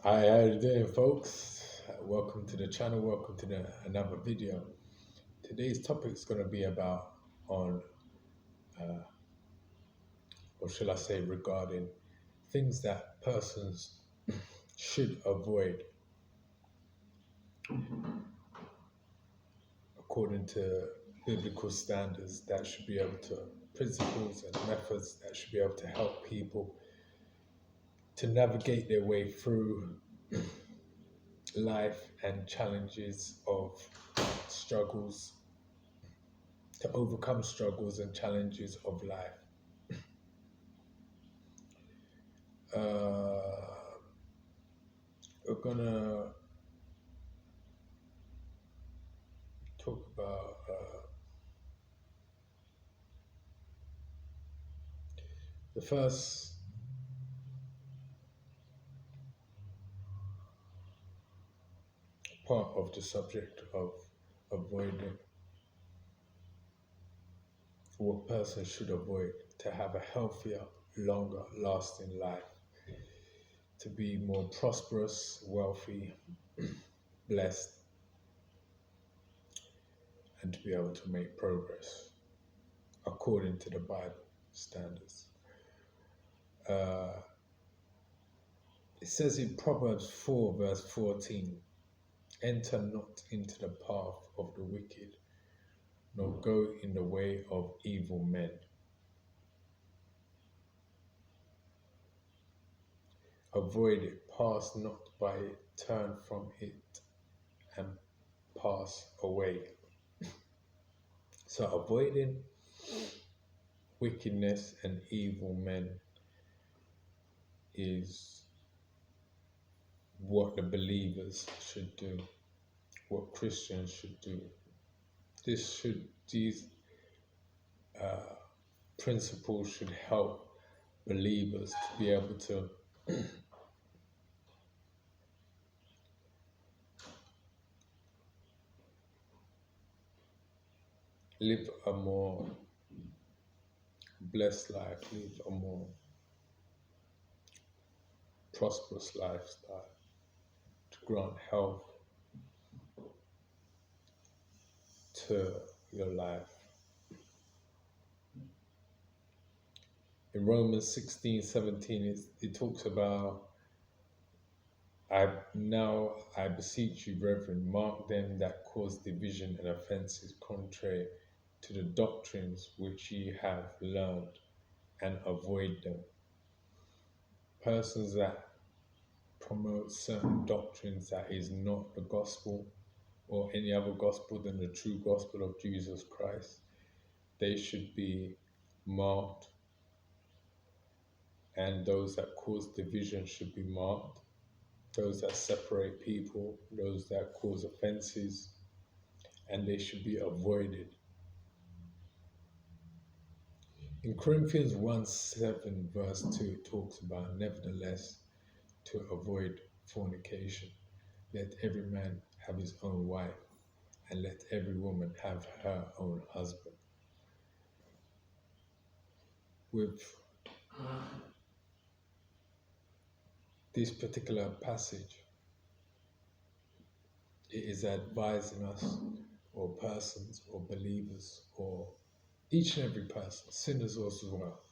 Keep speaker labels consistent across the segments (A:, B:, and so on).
A: Hi, how you doing, folks? Welcome to the channel. Welcome to another video. Today's topic is going to be about on, uh, or shall I say, regarding things that persons should avoid according to biblical standards. That should be able to principles and methods that should be able to help people to navigate their way through life and challenges of struggles, to overcome struggles and challenges of life. Uh, we're gonna talk about the first part of the subject of avoiding what person should avoid to have a healthier, longer lasting life, to be more prosperous, wealthy, blessed, and to be able to make progress according to the Bible standards. Uh, it says in Proverbs 4, verse 14, enter not into the path of the wicked, nor go in the way of evil men. Avoid it, pass not by it, turn from it, and pass away. So, avoiding wickedness and evil men is what the believers should do, what Christians should do. These uh, principles should help believers to be able to live a more blessed life, live a more prosperous lifestyle, to grant health to your life. In Romans 16:17, it talks about, I beseech you, brethren, mark them that cause division and offences contrary to the doctrines which ye have learned, and avoid them. Persons that promote certain doctrines that is not the gospel or any other gospel than the true gospel of Jesus Christ, they should be marked, and those that cause division should be marked. Those that separate people, those that cause offenses, and they should be avoided. In Corinthians 1:7, verse 2, it talks about, nevertheless, to avoid fornication, let every man have his own wife, and let every woman have her own husband. With this particular passage, it is advising us, or persons, or believers, or each and every person, sinners as well,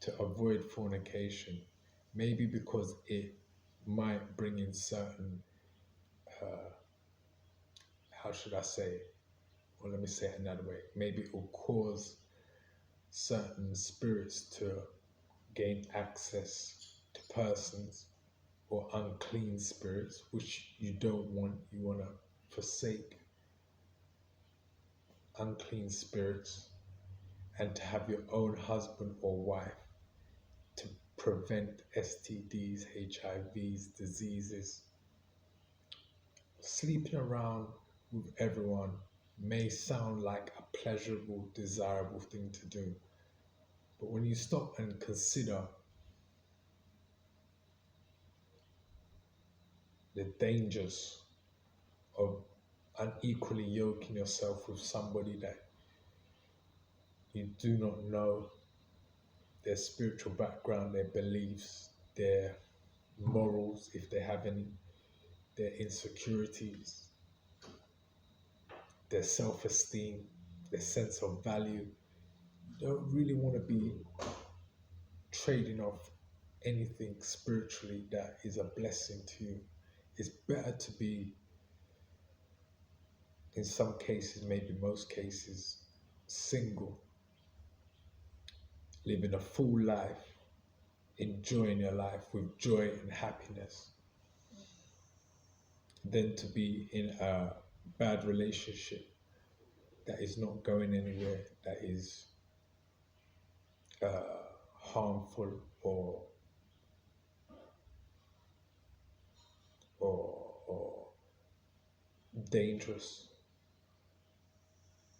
A: to avoid fornication, maybe because it might bring in certain, uh, how should I say, or let me say it another way, maybe it will cause certain spirits to gain access to persons, or unclean spirits, which you don't want. You want to forsake unclean spirits and to have your own husband or wife, to prevent STDs, HIVs, diseases. Sleeping around with everyone may sound like a pleasurable, desirable thing to do, but when you stop and consider the dangers of unequally yoking yourself with somebody that you do not know their spiritual background, their beliefs, their morals, if they have any, their insecurities, their self esteem, their sense of value. You don't really want to be trading off anything spiritually that is a blessing to you. It's better to be, in some cases, maybe most cases, single, living a full life, enjoying your life with joy and happiness, than to be in a bad relationship that is not going anywhere, that is harmful or dangerous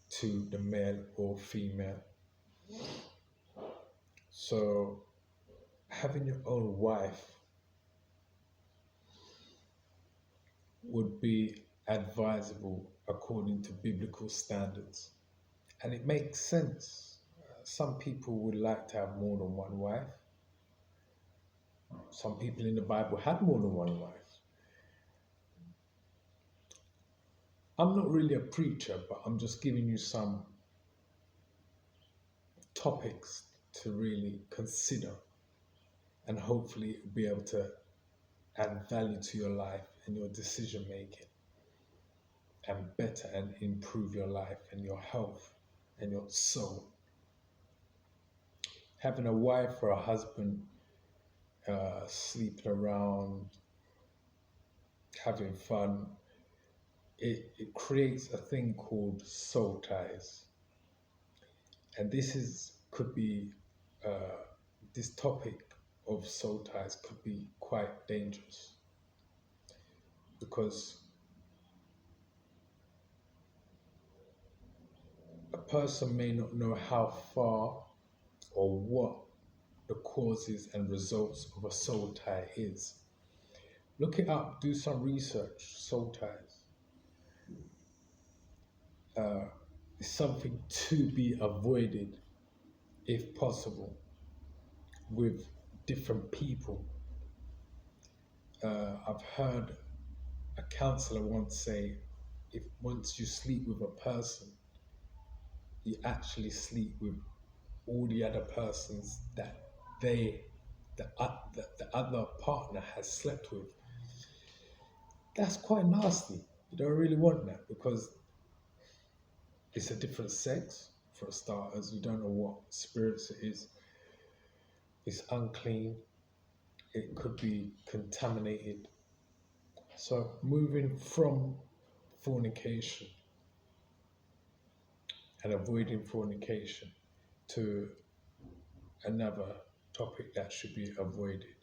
A: to the male or female. So having your own wife would be advisable according to biblical standards. And it makes sense. Some people would like to have more than one wife. Some people in the Bible had more than one wife. I'm not really a preacher, but I'm just giving you some topics to really consider and hopefully be able to add value to your life and your decision making and better and improve your life and your health and your soul. Having a wife or a husband sleeping around, having fun, it creates a thing called soul ties. And could be this topic of soul ties could be quite dangerous because a person may not know how far or what the causes and results of a soul tie is. Look it up, do some research. Soul ties is something to be avoided if possible with different people. I've heard a counselor once say, if once you sleep with a person, you actually sleep with all the other persons that the other partner has slept with. That's quite nasty. You don't really want that because it's a different sex for starters. You don't know what spirits it is. It's unclean. It could be contaminated. So moving from fornication and avoiding fornication to another topic that should be avoided.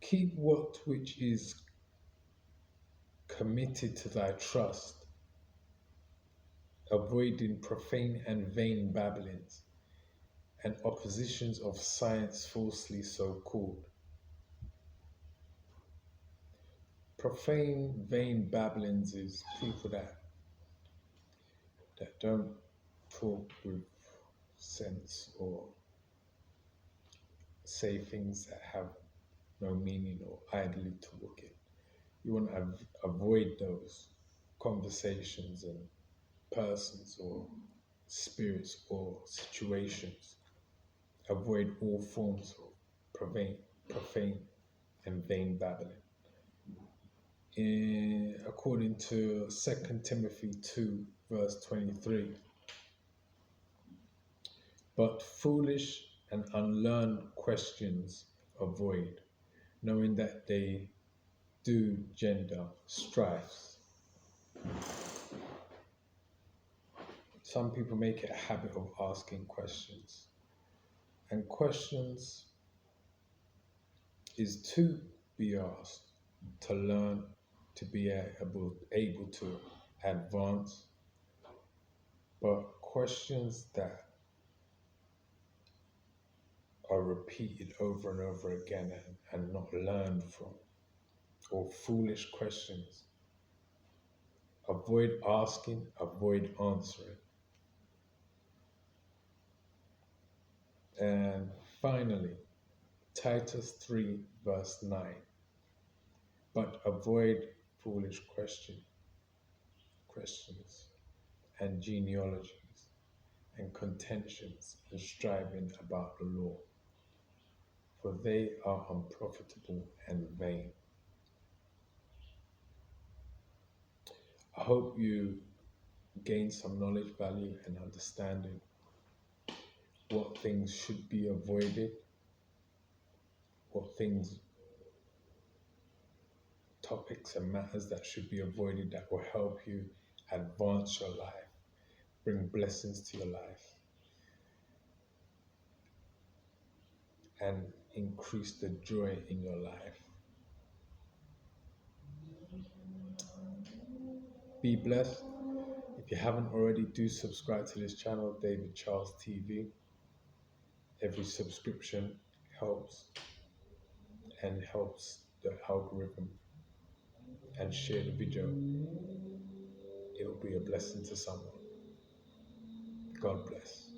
A: Keep what which is committed to thy trust, avoiding profane and vain babblings and oppositions of science falsely so called. Profane, vain babblings is people that don't talk with sense or say things that have no meaning or idly talking. You want to avoid those conversations and persons or spirits or situations. Avoid all forms of profane and vain babbling. According to 2 Timothy 2, verse 23, but foolish and unlearned questions avoid, knowing that they do gender strifes. Some people make it a habit of asking questions, and questions is to be asked, to learn, to be able to advance, but questions that are repeated over and over again and not learned from, or foolish questions. Avoid asking, avoid answering. And finally, Titus 3, verse 9. But avoid foolish questions and genealogies and contentions and striving about the law, for they are unprofitable and vain. I hope you gain some knowledge, value, and understanding what things should be avoided, what things, topics, and matters that should be avoided that will help you advance your life, bring blessings to your life, and increase the joy in your life. Be blessed. If you haven't already, do subscribe to this channel, David Charles TV. Every subscription helps and helps the algorithm, and share the video. It will be a blessing to someone. God bless.